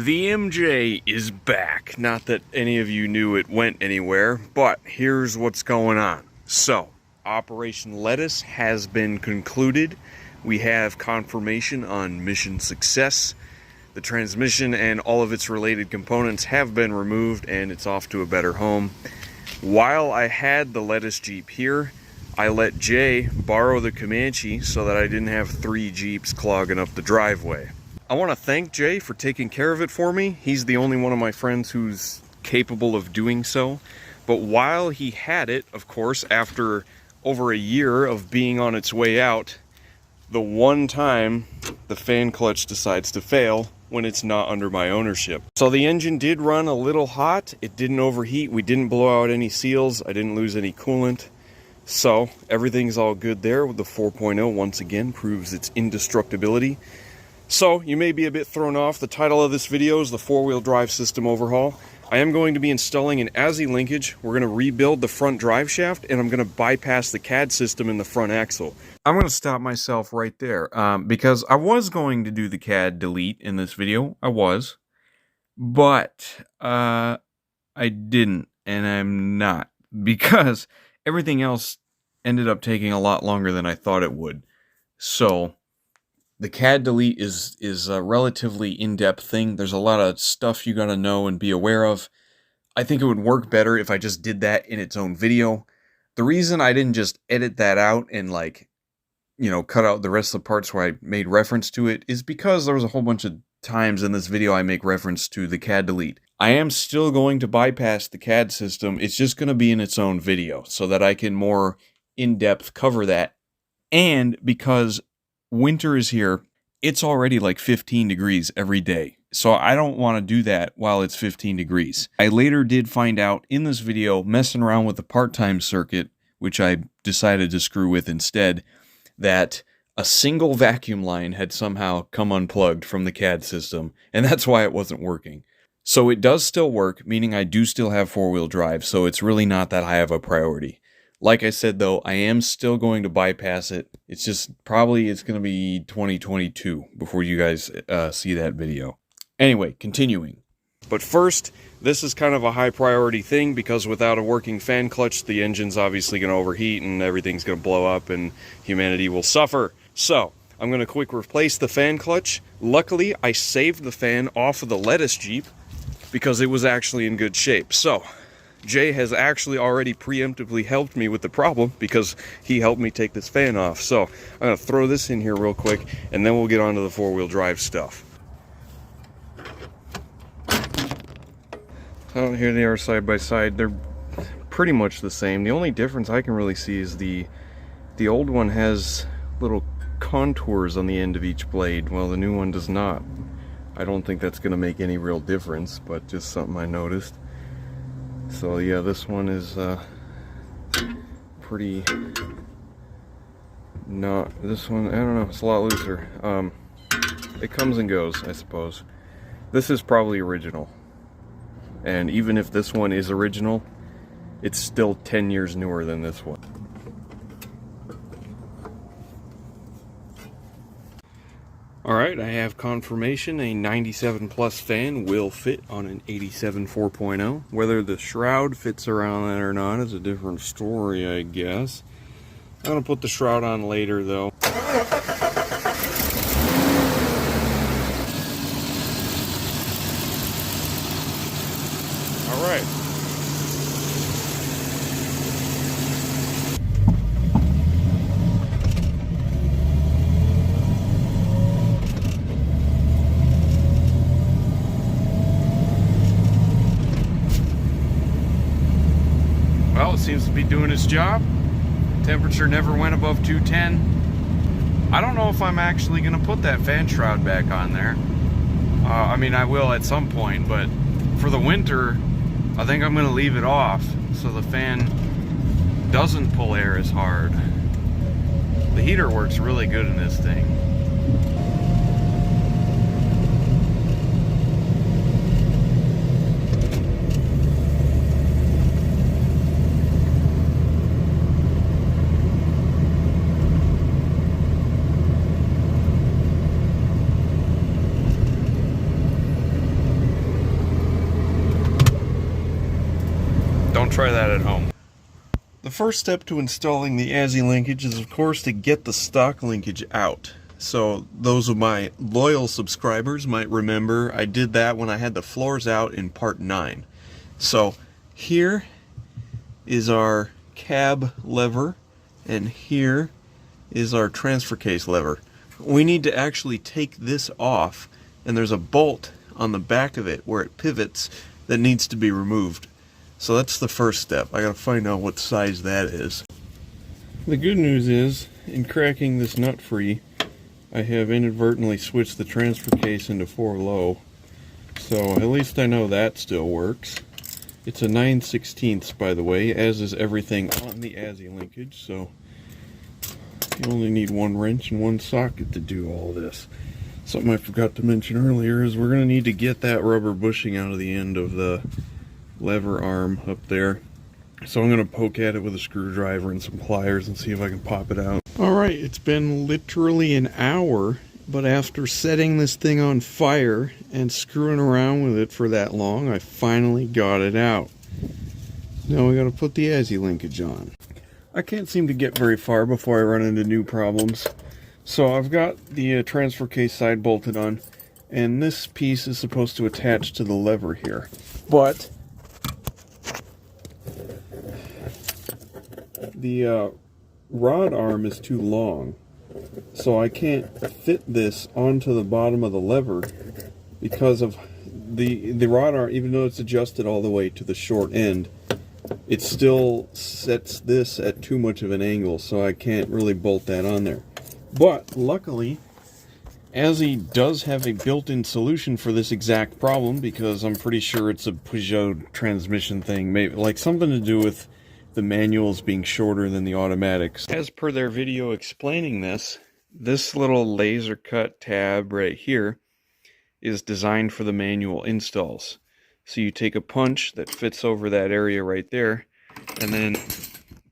The MJ is back. Not that any of you knew it went anywhere, but here's what's going on. So, Operation Lettuce has been concluded. We have confirmation on mission success. The transmission and all of its related components have been removed and it's off to a better home. While I had the Lettuce Jeep here, I let Jay borrow the Comanche so that I didn't have 3 Jeeps clogging up the driveway. I want to thank Jay for taking care of it for me. He's the only one of my friends who's capable of doing so. But while he had it, of course, after over a year of being on its way out, the one time the fan clutch decides to fail when it's not under my ownership. So the engine did run a little hot. It didn't overheat. We didn't blow out any seals. I didn't lose any coolant. So everything's all good there. With the 4.0 once again proves its indestructibility. So, you may be a bit thrown off. The title of this video is the 4-wheel drive system overhaul. I am going to be installing an Azzy Linkage. We're going to rebuild the front drive shaft, and I'm going to bypass the CAD system in the front axle. I'm going to stop myself right there, because I was going to do the CAD delete in this video. I was. But, I didn't, and I'm not. Because everything else ended up taking a lot longer than I thought it would. So the CAD delete is a relatively in-depth thing. There's a lot of stuff you gotta know and be aware of. I think it would work better if I just did that in its own video. The reason I didn't just edit that out and, like, you know, cut out the rest of the parts where I made reference to it is because there was a whole bunch of times in this video I make reference to the CAD delete. I am still going to bypass the CAD system. It's just going to be in its own video so that I can more in-depth cover that. And because winter is here, it's already like 15 degrees every day. So I don't want to do that while it's 15 degrees. I later did find out in this video, messing around with the part-time circuit, which I decided to screw with instead, that a single vacuum line had somehow come unplugged from the CAD system, and that's why it wasn't working. So it does still work, meaning I do still have 4-wheel drive, so it's really not that high of a priority. Like I said, though, I am still going to bypass it. It's just probably it's going to be 2022 before you guys see that video. Anyway, continuing. But first, this is kind of a high priority thing because without a working fan clutch, the engine's obviously going to overheat and everything's going to blow up and humanity will suffer. So, I'm going to quick replace the fan clutch. Luckily, I saved the fan off of the Lettuce Jeep because it was actually in good shape. So, Jay has actually already preemptively helped me with the problem because he helped me take this fan off. So I'm going to throw this in here real quick and then we'll get on to the 4-wheel drive stuff. So here they are side by side. They're pretty much the same. The only difference I can really see is the old one has little contours on the end of each blade while the new one does not. I don't think that's going to make any real difference, but just something I noticed. So yeah, this one is pretty not, this one, I don't know, it's a lot looser. It comes and goes, I suppose. This is probably original. And even if this one is original, it's still 10 years newer than this one. Alright, I have confirmation a 97 plus fan will fit on an 87 4.0. Whether the shroud fits around that or not is a different story, I guess. I'm going to put the shroud on later, though. Alright. Well, it seems to be doing its job. Temperature never went above 210. I don't know if I'm actually going to put that fan shroud back on there. I mean, I will at some point, but for the winter, I think I'm going to leave it off so the fan doesn't pull air as hard. The heater works really good in this thing. try that at home. The first step to installing the Azzy Linkage is, of course, to get the stock linkage out. So those of my loyal subscribers might remember I did that when I had the floors out in part 9. So here is our cab lever, and here is our transfer case lever. We need to actually take this off, and there's a bolt on the back of it where it pivots that needs to be removed. So that's the first step. I gotta find out what size that is. The good news is, in cracking this nut free, I have inadvertently switched the transfer case into 4 low. So at least I know that still works. It's a 9/16, by the way, as is everything on the Azzy Linkage, so you only need 1 wrench and 1 socket to do all this. Something I forgot to mention earlier is we're going to need to get that rubber bushing out of the end of the lever arm up there. So I'm going to poke at it with a screwdriver and some pliers and see if I can pop it out. Alright, it's been literally an hour, but after setting this thing on fire and screwing around with it for that long, I finally got it out. Now we got to put the Azzy Linkage on. I can't seem to get very far before I run into new problems. So I've got the transfer case side bolted on, and this piece is supposed to attach to the lever here. But the rod arm is too long, so I can't fit this onto the bottom of the lever because of the rod arm. Even though it's adjusted all the way to the short end, it still sets this at too much of an angle, so I can't really bolt that on there. But luckily, Azzy does have a built-in solution for this exact problem, because I'm pretty sure it's a Peugeot transmission thing, maybe like something to do with the manuals being shorter than the automatics. As per their video explaining this little laser cut tab right here is designed for the manual installs. So you take a punch that fits over that area right there, and then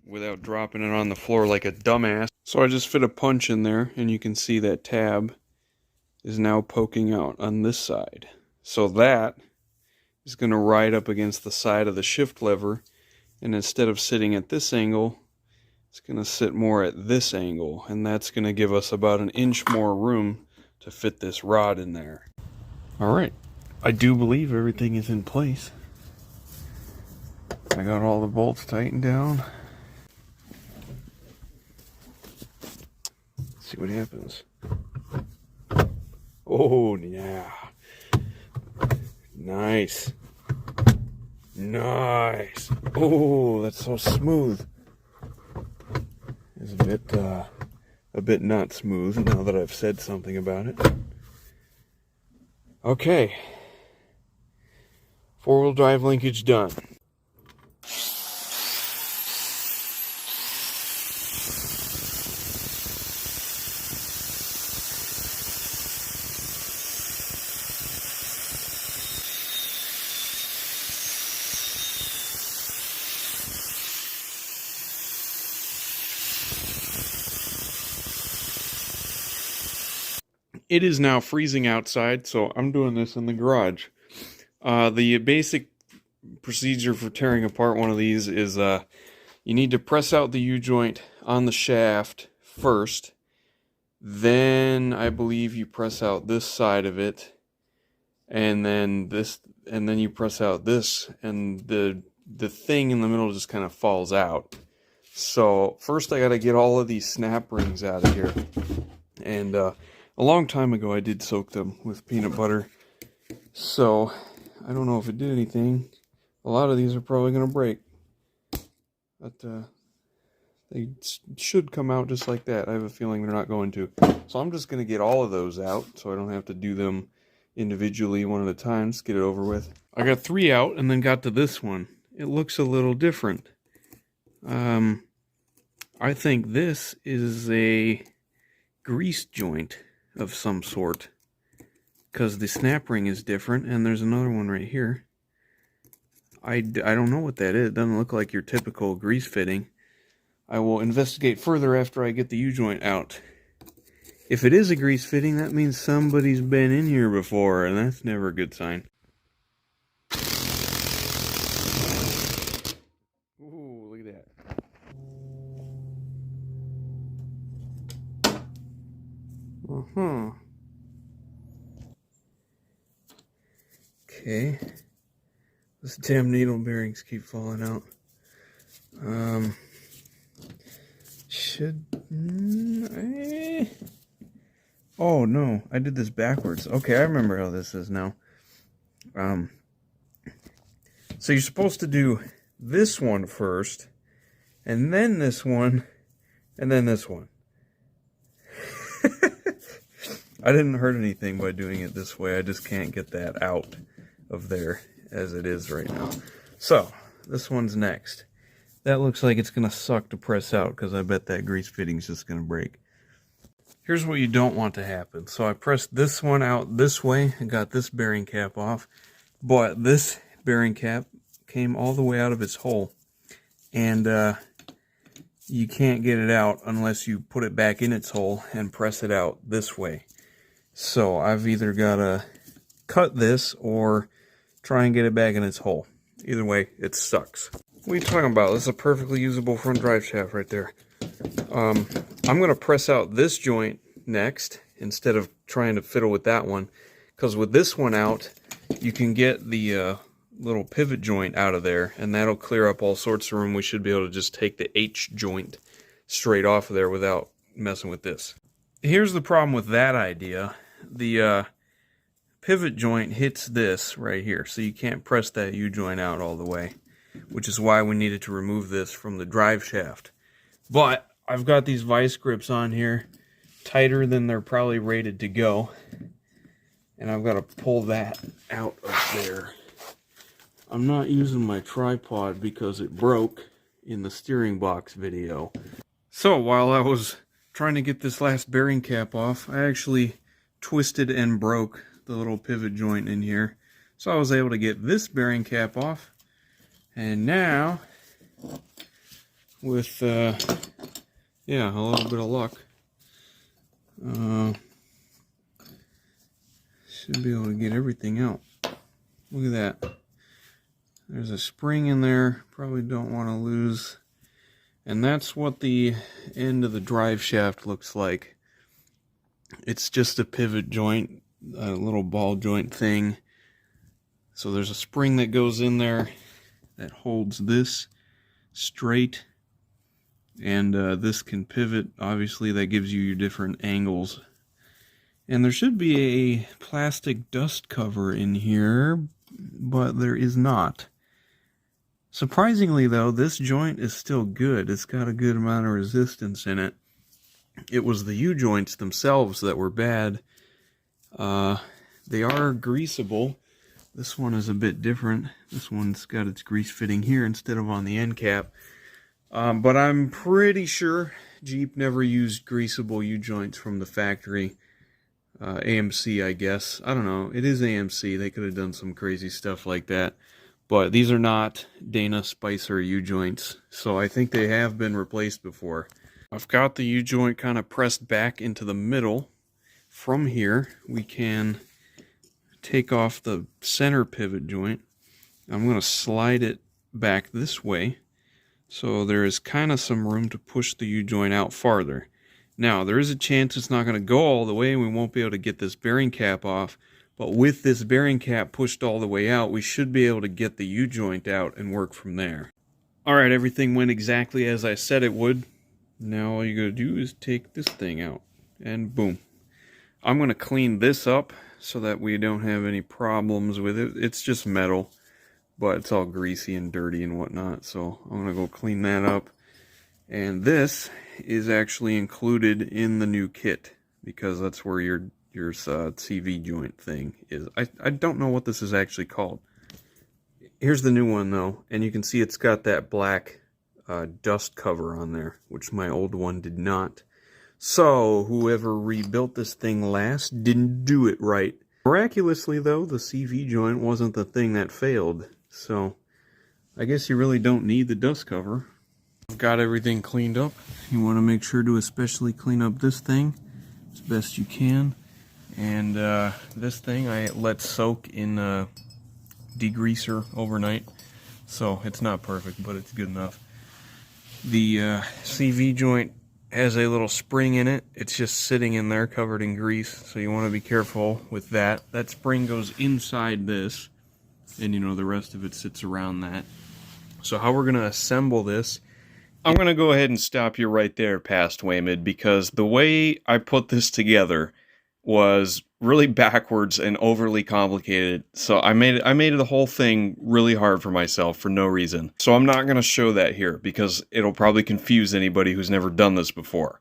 without dropping it on the floor like a dumbass. So I just fit a punch in there, and you can see that tab is now poking out on this side. So that is going to ride up against the side of the shift lever, and instead of sitting at this angle, it's going to sit more at this angle, and that's going to give us about 1 inch more room to fit this rod in there. Alright, I do believe everything is in place. I got all the bolts tightened down. Let's see what happens. Oh, yeah. Nice. Nice. Oh, that's so smooth. It's a bit not smooth now that I've said something about it. Okay. 4-wheel drive linkage done. It is now freezing outside, so I'm doing this in the garage. The basic procedure for tearing apart one of these is you need to press out the U-joint on the shaft first. Then I believe you press out this side of it, and then this, and then you press out this, and the thing in the middle just kind of falls out. So first I got to get all of these snap rings out of here, and a long time ago I did soak them with peanut butter, so I don't know if it did anything. A lot of these are probably going to break, but they should come out just like that. I have a feeling they're not going to. So I'm just going to get all of those out so I don't have to do them individually one at a time. Just get it over with. I got 3 out and then got to this one. It looks a little different. I think this is a grease joint of some sort, because the snap ring is different, and there's another one right here. I don't know what that is. It doesn't look like your typical grease fitting. I will investigate further after I get the U-joint out. If it is a grease fitting, that means somebody's been in here before, and that's never a good sign. Okay. Those damn needle bearings keep falling out. Oh no, I did this backwards. Okay, I remember how this is now. So you're supposed to do this one first, and then this one, and then this one. I didn't hurt anything by doing it this way. I just can't get that out of there as it is right now. So, this one's next. That looks like it's going to suck to press out because I bet that grease fitting's just going to break. Here's what you don't want to happen. So I pressed this one out this way and got this bearing cap off, but this bearing cap came all the way out of its hole. And you can't get it out unless you put it back in its hole and press it out this way. So I've either got to cut this or try and get it back in its hole. Either way, it sucks. What are you talking about? This is a perfectly usable front drive shaft right there. I'm going to press out this joint next instead of trying to fiddle with that one. Because with this one out, you can get the little pivot joint out of there, and that'll clear up all sorts of room. We should be able to just take the H joint straight off of there without messing with this. Here's the problem with that idea. The pivot joint hits this right here, so you can't press that U-joint out all the way, which is why we needed to remove this from the drive shaft. But I've got these vice grips on here, tighter than they're probably rated to go, and I've got to pull that out of there. I'm not using my tripod because it broke in the steering box video. So while I was trying to get this last bearing cap off, I actually twisted and broke the little pivot joint in here. So I was able to get this bearing cap off. And now, with yeah, a little bit of luck, should be able to get everything out. Look at that. There's a spring in there, probably don't want to lose. And that's what the end of the drive shaft looks like. It's just a pivot joint, a little ball joint thing. So there's a spring that goes in there that holds this straight. And this can pivot. Obviously, that gives you your different angles. And there should be a plastic dust cover in here, but there is not. Surprisingly though, this joint is still good. It's got a good amount of resistance in it. It was the U-joints themselves that were bad. They are greasable. This one is a bit different. This one's got its grease fitting here instead of on the end cap. But I'm pretty sure Jeep never used greasable U-joints from the factory. AMC, I guess. I don't know. It is AMC. They could have done some crazy stuff like that. But these are not Dana Spicer U-joints, so I think they have been replaced before. I've got the U-joint kind of pressed back into the middle. From here, we can take off the center pivot joint. I'm going to slide it back this way, so there is kind of some room to push the U-joint out farther. Now, there is a chance it's not going to go all the way and we won't be able to get this bearing cap off. But with this bearing cap pushed all the way out, we should be able to get the U-joint out and work from there. Alright, everything went exactly as I said it would. Now all you gotta do is take this thing out. And boom. I'm going to clean this up so that we don't have any problems with it. It's just metal, but it's all greasy and dirty and whatnot. So I'm going to go clean that up. And this is actually included in the new kit, because that's where your CV joint thing is. I don't know what this is actually called. Here's the new one though, and you can see it's got that black dust cover on there, which my old one did not. So whoever rebuilt this thing last didn't do it right. Miraculously though, the CV joint wasn't the thing that failed, so I guess you really don't need the dust cover. I've got everything cleaned up. You want to make sure to especially clean up this thing as best you can. And this thing I let soak in degreaser overnight, so it's not perfect, but it's good enough. The CV joint has a little spring in it. It's just sitting in there covered in grease, so you want to be careful with that. That spring goes inside this, and you know, the rest of it sits around that. So how we're going to assemble this, I'm going to go ahead and stop you right there, past Waymid, because the way I put this together was really backwards and overly complicated. So I made the whole thing really hard for myself for no reason. So I'm not going to show that here because it'll probably confuse anybody who's never done this before.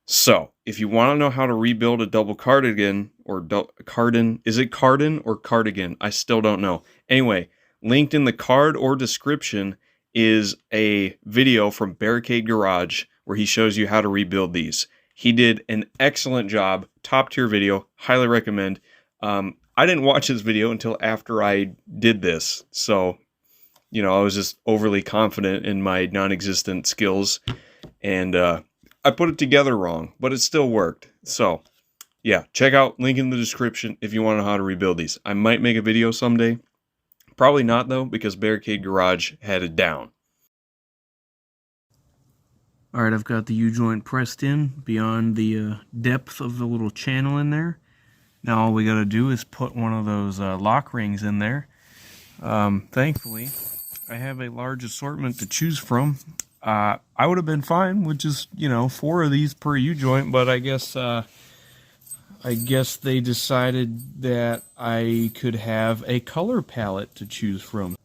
So if you want to know how to rebuild a double cardigan or cardan, is it cardan or cardigan? I still don't know. Anyway, linked in the card or description is a video from Barricade Garage where he shows you how to rebuild these. He did an excellent job, top tier video, highly recommend. I didn't watch his video until after I did this, so you know, I was just overly confident in my non-existent skills, and I put it together wrong, but it still worked. So yeah, check out, link in the description if you want to know how to rebuild these. I might make a video someday, probably not though, because Barricade Garage had it down. Alright, I've got the U-joint pressed in beyond the depth of the little channel in there. Now all we gotta do is put one of those lock rings in there. Thankfully, I have a large assortment to choose from. I would have been fine with just, you know, 4 of these per U-joint, but I guess they decided that I could have a color palette to choose from.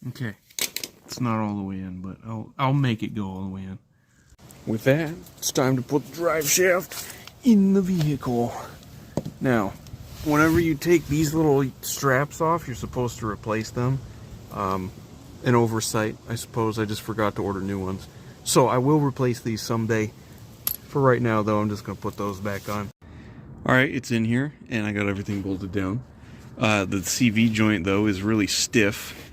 Okay, it's not all the way in, but I'll make it go all the way in. With that, it's time to put the drive shaft in the vehicle. Now, whenever you take these little straps off, you're supposed to replace them. An oversight, I suppose. I just forgot to order new ones. So I will replace these someday. For right now, though, I'm just going to put those back on. Alright, it's in here, and I got everything bolted down. The CV joint, though, is really stiff.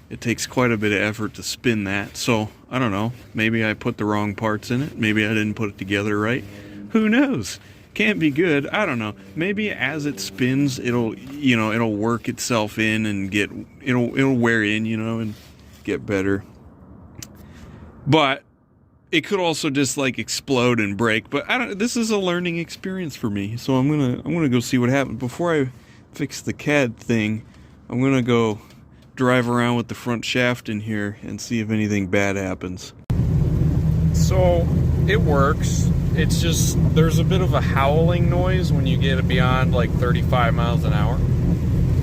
It takes quite a bit of effort to spin that, so I don't know. Maybe I put the wrong parts in it. Maybe I didn't put it together right. Who knows? Can't be good. I don't know. Maybe as it spins, it'll work itself in and it'll wear in, you know, and get better. But it could also just like explode and break. But I don't. This is a learning experience for me, so I'm gonna go see what happens before I fix the CAD thing. I'm gonna go drive around with the front shaft in here and see if anything bad happens. So it works. It's just there's a bit of a howling noise when you get it beyond like 35 miles an hour,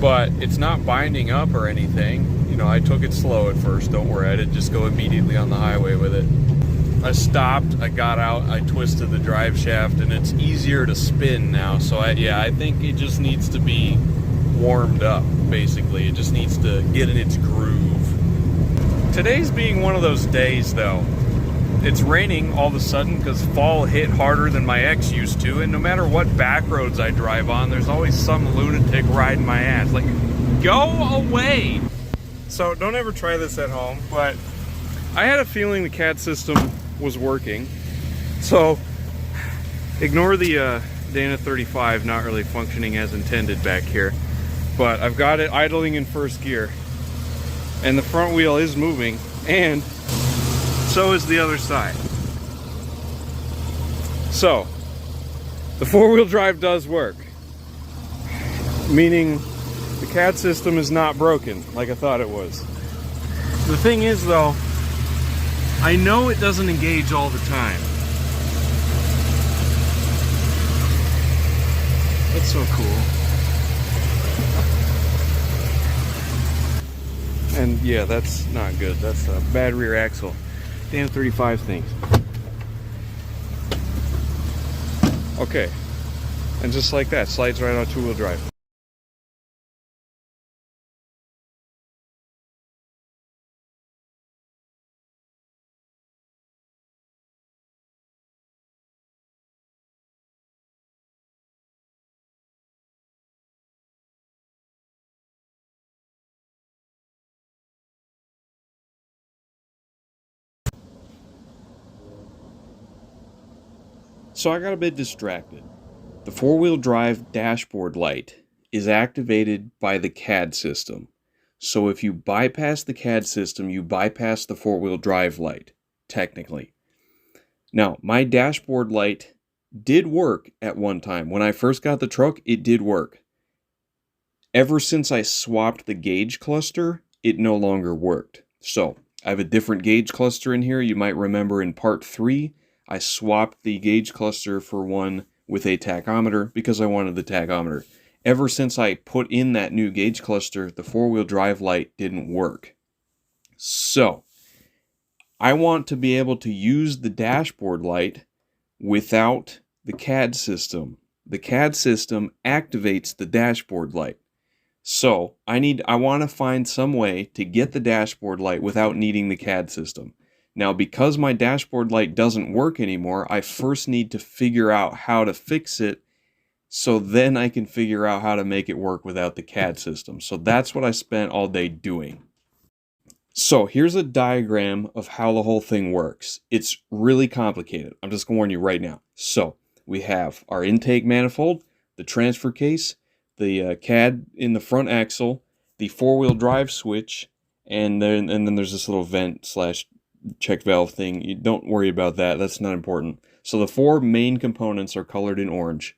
but it's not binding up or anything. You know, I took it slow at first, don't worry. I didn't just go immediately on the highway with it. I stopped, I got out, I twisted the drive shaft, and it's easier to spin now. So I think it just needs to be warmed up, basically. It just needs to get in its groove. Today's being one of those days, though. It's raining all of a sudden because fall hit harder than my ex used to, and no matter what back roads I drive on, there's always some lunatic riding my ass. Like, go away! So don't ever try this at home, but I had a feeling the CAD system was working. So ignore the Dana 35 not really functioning as intended back here. But I've got it idling in first gear, and the front wheel is moving, and so is the other side. So the 4-wheel drive does work, meaning the CAD system is not broken like I thought it was. The thing is, though, I know it doesn't engage all the time. That's so cool. And yeah, that's not good. That's a bad rear axle. Damn 35 things. Okay. And just like that, slides right on 2-wheel drive. So I got a bit distracted. The four-wheel drive dashboard light is activated by the CAD system. So if you bypass the CAD system, you bypass the four-wheel drive light, technically. Now, my dashboard light did work at one time. When I first got the truck, it did work. Ever since I swapped the gauge cluster, it no longer worked. So, I have a different gauge cluster in here. You might remember in part 3, I swapped the gauge cluster for one with a tachometer because I wanted the tachometer. Ever since I put in that new gauge cluster, the four-wheel drive light didn't work. So, I want to be able to use the dashboard light without the CAD system. The CAD system activates the dashboard light. So, I want to find some way to get the dashboard light without needing the CAD system. Now, because my dashboard light doesn't work anymore, I first need to figure out how to fix it, so then I can figure out how to make it work without the CAD system. So that's what I spent all day doing. So here's a diagram of how the whole thing works. It's really complicated. I'm just going to warn you right now. So we have our intake manifold, the transfer case, the CAD in the front axle, the four-wheel drive switch, and then there's this little vent / check valve thing. You don't worry about that. That's not important. So the four main components are colored in orange.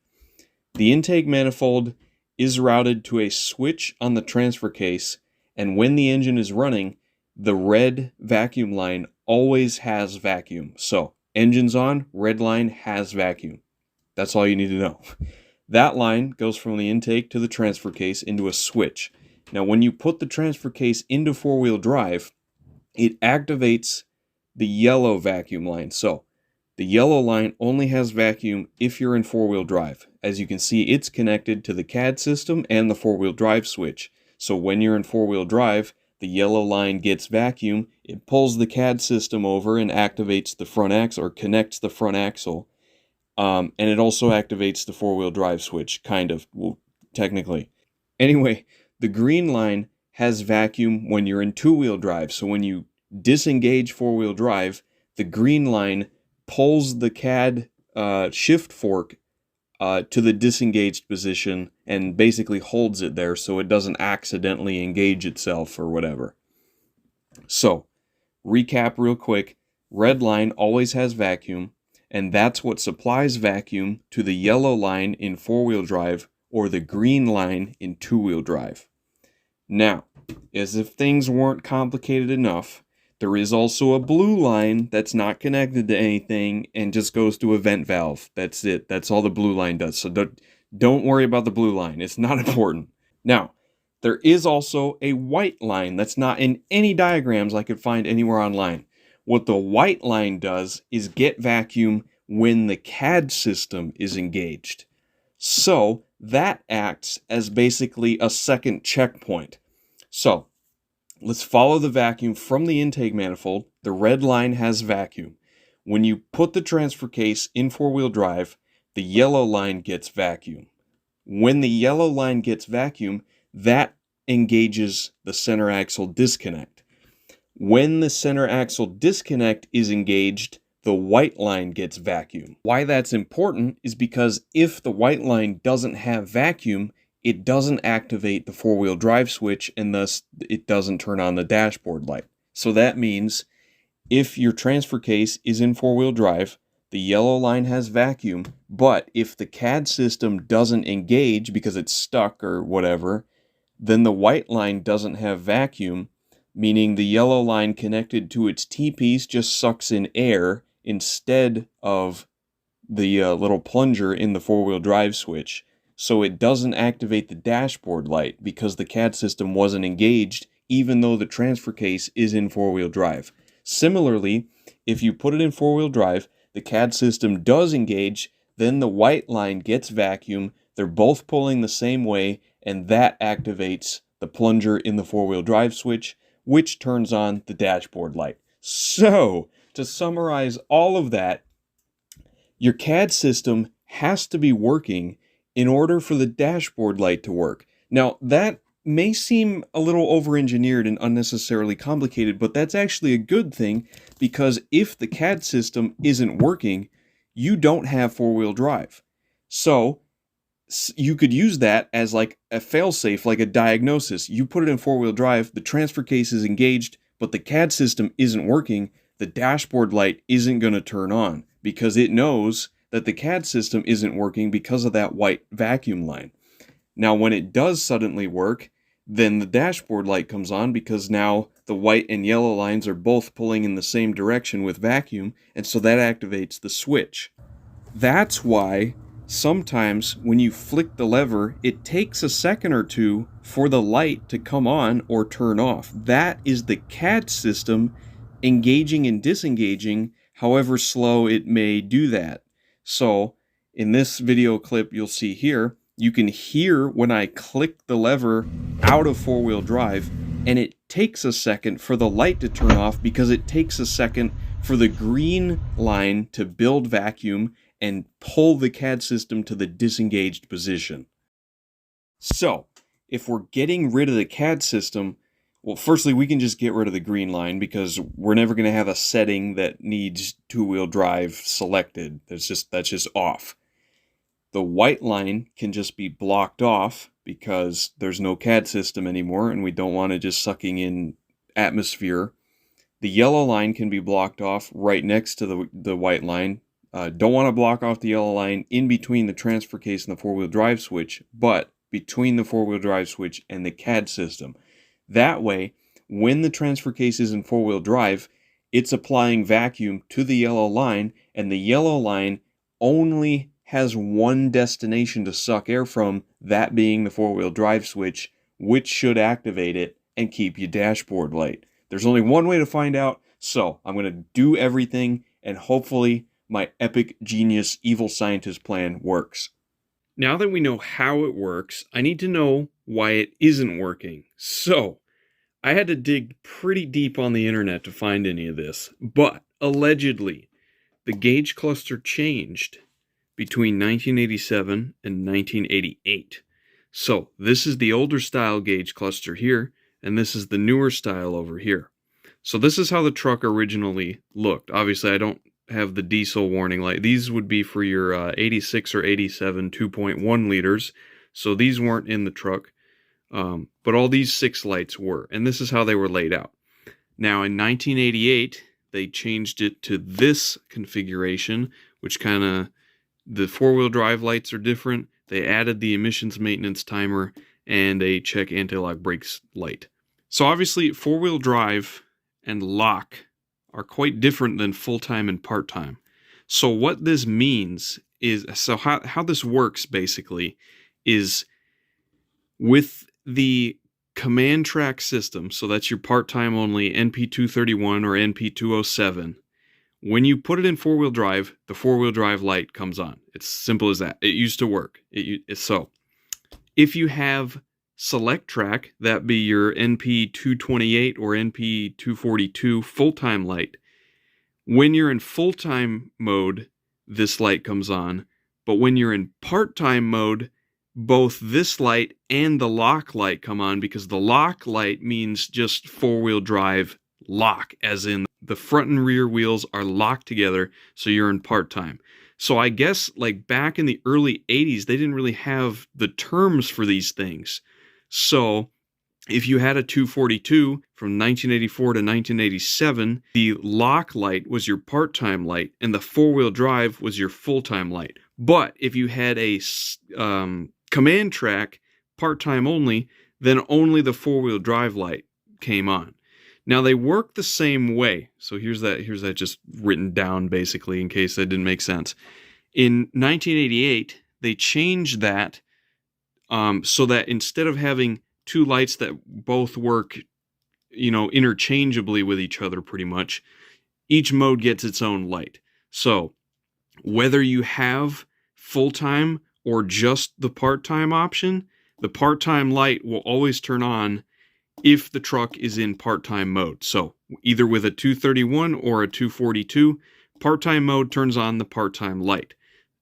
The intake manifold is routed to a switch on the transfer case, and when the engine is running, the red vacuum line always has vacuum. So, engine's on, red line has vacuum. That's all you need to know. That line goes from the intake to the transfer case into a switch. Now, when you put the transfer case into four-wheel drive, it activates the yellow vacuum line. So, the yellow line only has vacuum if you're in four-wheel drive. As you can see, it's connected to the CAD system and the four-wheel drive switch. So, when you're in four-wheel drive, the yellow line gets vacuum, it pulls the CAD system over and activates the front axle, or connects the front axle, and it also activates the four-wheel drive switch, kind of, well, technically. Anyway, the green line has vacuum when you're in two-wheel drive, so when you disengage four-wheel drive, the green line pulls the CAD shift fork to the disengaged position and basically holds it there so it doesn't accidentally engage itself or whatever. So, recap real quick. Red line always has vacuum, and that's what supplies vacuum to the yellow line in four-wheel drive or the green line in two-wheel drive. Now, as if things weren't complicated enough, there is also a blue line that's not connected to anything and just goes to a vent valve. That's it. That's all the blue line does. So don't worry about the blue line. It's not important. Now, there is also a white line that's not in any diagrams I could find anywhere online. What the white line does is get vacuum when the CAD system is engaged. So that acts as basically a second checkpoint. So, let's follow the vacuum from the intake manifold. The red line has vacuum. When you put the transfer case in four-wheel drive, the yellow line gets vacuum. When the yellow line gets vacuum, that engages the center axle disconnect. When the center axle disconnect is engaged, the white line gets vacuum. Why that's important is because if the white line doesn't have vacuum, it doesn't activate the four-wheel drive switch, and thus it doesn't turn on the dashboard light. So that means if your transfer case is in four-wheel drive, the yellow line has vacuum, but if the CAD system doesn't engage because it's stuck or whatever, then the white line doesn't have vacuum, meaning the yellow line connected to its T-piece just sucks in air instead of the little plunger in the four-wheel drive switch. So it doesn't activate the dashboard light because the CAD system wasn't engaged even though the transfer case is in four-wheel drive. Similarly, if you put it in four-wheel drive, the CAD system does engage, then the white line gets vacuum, they're both pulling the same way, and that activates the plunger in the four-wheel drive switch, which turns on the dashboard light. So, to summarize all of that, your CAD system has to be working in order for the dashboard light to work. Now, that may seem a little over-engineered and unnecessarily complicated, but that's actually a good thing because if the CAD system isn't working, you don't have four-wheel drive. So, you could use that as like a failsafe, like a diagnosis. You put it in four-wheel drive, the transfer case is engaged, but the CAD system isn't working. The dashboard light isn't going to turn on because it knows that the CAD system isn't working because of that white vacuum line. Now, when it does suddenly work, then the dashboard light comes on because now the white and yellow lines are both pulling in the same direction with vacuum, and so that activates the switch. That's why sometimes when you flick the lever, it takes a second or two for the light to come on or turn off. That is the CAD system engaging and disengaging, however slow it may do that. So in this video clip you'll see here, you can hear when I click the lever out of four-wheel drive, and it takes a second for the light to turn off because it takes a second for the green line to build vacuum and pull the CAD system to the disengaged position. So, if we're getting rid of the CAD system, well, firstly, we can just get rid of the green line because we're never going to have a setting that needs two-wheel drive selected. That's just off. The white line can just be blocked off because there's no CAD system anymore and we don't want it just sucking in atmosphere. The yellow line can be blocked off right next to the white line. Don't want to block off the yellow line in between the transfer case and the four-wheel drive switch, but between the four-wheel drive switch and the CAD system. That way, when the transfer case is in four-wheel drive, it's applying vacuum to the yellow line, and the yellow line only has one destination to suck air from, that being the four-wheel drive switch, which should activate it and keep your dashboard light. There's only one way to find out, so I'm going to do everything, and hopefully my epic genius evil scientist plan works. Now that we know how it works, I need to know why it isn't working. So, I had to dig pretty deep on the internet to find any of this, but allegedly, the gauge cluster changed between 1987 and 1988. So, this is the older style gauge cluster here, and this is the newer style over here. So this is how the truck originally looked. Obviously, I don't have the diesel warning light. These would be for your 86 or 87 2.1 liters. So these weren't in the truck, but all these 6 lights were. And this is how they were laid out. Now in 1988, they changed it to this configuration, which kind of, the four-wheel drive lights are different. They added the emissions maintenance timer and a check anti-lock brakes light. So obviously, four-wheel drive and lock are quite different than full-time and part-time. So what this means is, so how this works basically is with the command track system, so that's your part-time only NP231 or NP207, when you put it in four-wheel drive, the four-wheel drive light comes on. It's simple as that. It used to work. So if you have select track, that be your NP228 or NP242 full-time light, when you're in full-time mode, this light comes on. But when you're in part-time mode, both this light and the lock light come on, because the lock light means just four-wheel drive lock, as in the front and rear wheels are locked together, so you're in part-time. So I guess like back in the early 80s, they didn't really have the terms for these things. So if you had a 242 from 1984 to 1987, the lock light was your part-time light and the four-wheel drive was your full-time light. But if you had a command track part-time only, then only the four-wheel drive light came on. Now they work the same way. So here's that just written down basically in case that didn't make sense. In 1988, they changed that so that instead of having 2 lights that both work, interchangeably with each other pretty much, each mode gets its own light. So whether you have full-time or just the part-time option, the part-time light will always turn on if the truck is in part-time mode. So either with a 231 or a 242, part-time mode turns on the part-time light.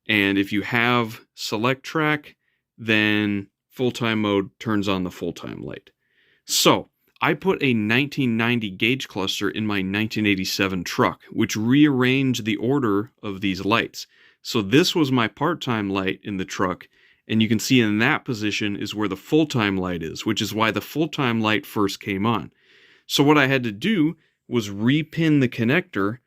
And if you have select track, then full-time mode turns on the full-time light. So I put a 1990 gauge cluster in my 1987 truck, which rearranged the order of these lights. So this was my part-time light in the truck, And you can see in that position is where the full-time light is, which is why the full-time light first came on. So what I had to do was repin the connector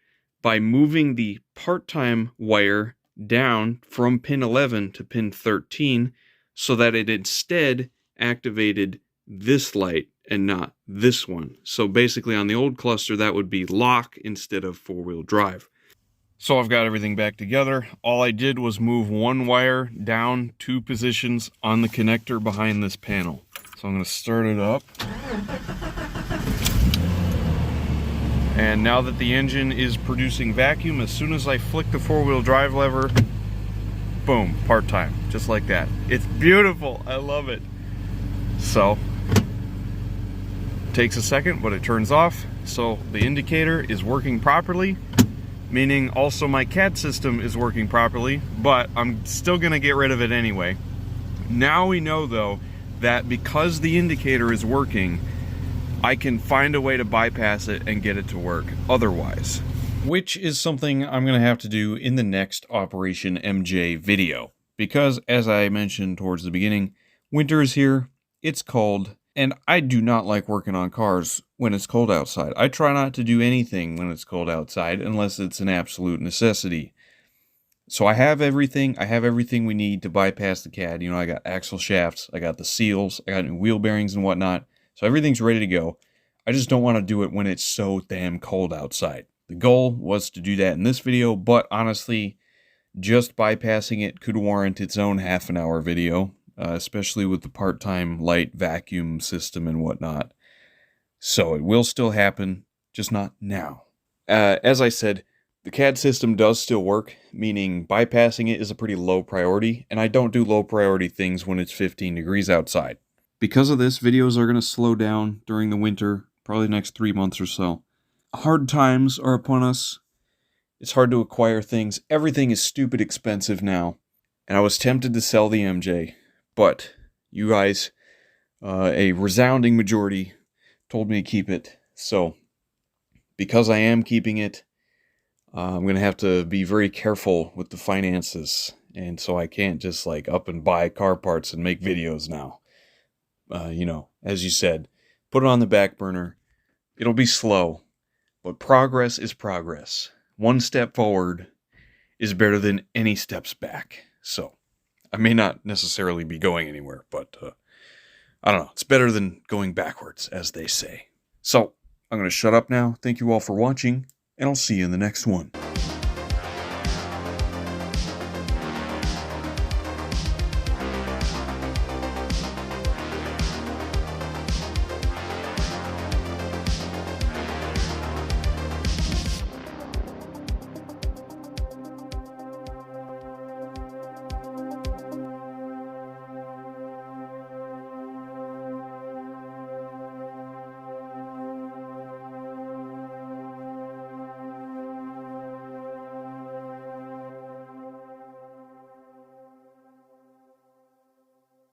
by moving the part-time wire down from pin 11 to pin 13 so that it instead activated this light and not this one. So basically on the old cluster that would be lock instead of four-wheel drive. So I've got everything back together. All I did was move one wire down 2 positions on the connector behind this panel. So I'm going to start it up. And now that the engine is producing vacuum, as soon as I flick the four-wheel drive lever, boom, part-time, just like that. It's beautiful, I love it. So, takes a second, but it turns off. So the indicator is working properly, meaning also my CAD system is working properly, but I'm still gonna get rid of it anyway. Now we know though, that because the indicator is working, I can find a way to bypass it and get it to work otherwise. Which is something I'm going to have to do in the next Operation MJ video. Because, as I mentioned towards the beginning, winter is here, it's cold, and I do not like working on cars when it's cold outside. I try not to do anything when it's cold outside unless it's an absolute necessity. So I have everything we need to bypass the CAD. You know, I got axle shafts, I got the seals, I got new wheel bearings and whatnot. So everything's ready to go. I just don't want to do it when it's so damn cold outside. The goal was to do that in this video, but honestly, just bypassing it could warrant its own half-an-hour video, especially with the part-time light vacuum system and whatnot. So it will still happen, just not now. As I said, the CAD system does still work, meaning bypassing it is a pretty low priority, and I don't do low priority things when it's 15 degrees outside. Because of this, videos are going to slow down during the winter, probably the next 3 months or so. Hard times are upon us. It's hard to acquire things. Everything is stupid expensive now. And I was tempted to sell the MJ, but you guys, a resounding majority, told me to keep it. So, because I am keeping it, I'm going to have to be very careful with the finances. And so I can't just like up and buy car parts and make videos now. You know, as you said, put it on the back burner. It'll be slow, but progress is progress. One step forward is better than any steps back. So, I may not necessarily be going anywhere, but I don't know. It's better than going backwards, as they say. So, I'm going to shut up now. Thank you all for watching, and I'll see you in the next one.